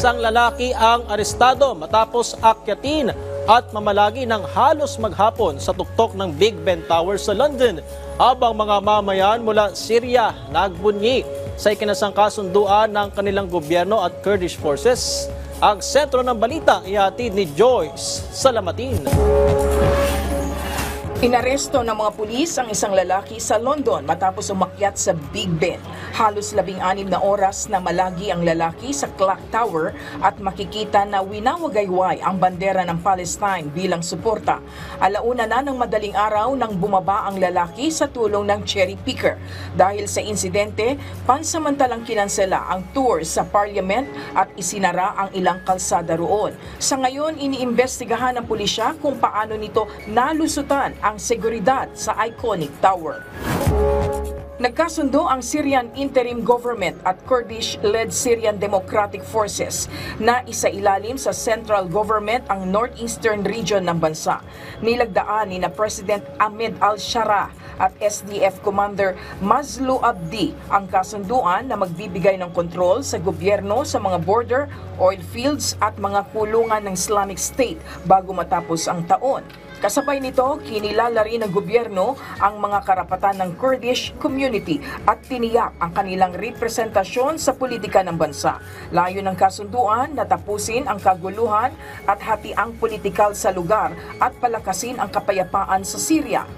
Isang lalaki ang arestado matapos akyatin at mamalagi ng halos maghapon sa tuktok ng Big Ben Tower sa London, habang mga mamayan mula Syria nagbunyi sa ikinasang kasunduan ng kanilang gobyerno at Kurdish forces. Ang sentro ng balita ihatid ni Joyce Salamatin. Inaresto ng mga pulis ang isang lalaki sa London matapos umakyat sa Big Ben. Halos 16 na oras na malagi ang lalaki sa Clock Tower at makikita na winawagayway ang bandera ng Palestine bilang suporta. Alauna na ng madaling araw nang bumaba ang lalaki sa tulong ng cherry picker. Dahil sa insidente, pansamantalang kinansela ang tour sa Parliament at isinara ang ilang kalsada roon. Sa ngayon, iniimbestigahan ng pulisya kung paano nito nalusutan ang seguridad sa iconic tower. Nagkasundo ang Syrian Interim Government at Kurdish-led Syrian Democratic Forces na isailalim sa central government ang northeastern region ng bansa. Nilagdaan ni President Ahmed al-Shara at SDF Commander Mazlou Abdi ang kasunduan na magbibigay ng kontrol sa gobyerno sa mga border, oil fields at mga kulungan ng Islamic State bago matapos ang taon. Kasabay nito, kinilala rin ng gobyerno ang mga karapatan ng Kurdish community at tiniyak ang kanilang representasyon sa politika ng bansa. Layo ng kasunduan na tapusin ang kaguluhan at hatiang politikal sa lugar at palakasin ang kapayapaan sa Syria.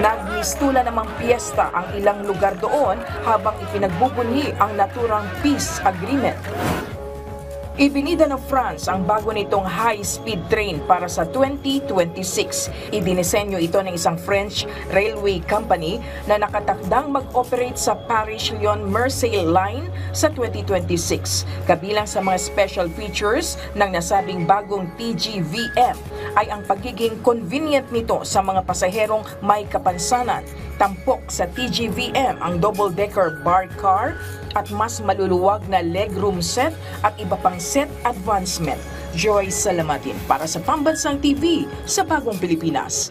Nagmistula namang piyesta ang ilang lugar doon habang ipinagbubunyi ang naturang peace agreement. Ibinida ng France ang bago nitong high-speed train para sa 2026. Idinisenyo ito ng isang French railway company na nakatakdang mag-operate sa Paris-Lyon-Marseille line sa 2026. Kabilang sa mga special features ng nasabing bagong TGVM ay ang pagiging convenient nito sa mga pasaherong may kapansanan. Tampok sa TGVM ang double-decker bar car at mas maluluwag na legroom set at iba pang set advancement. Joyce Salamatin para sa Pambansang TV sa Bagong Pilipinas.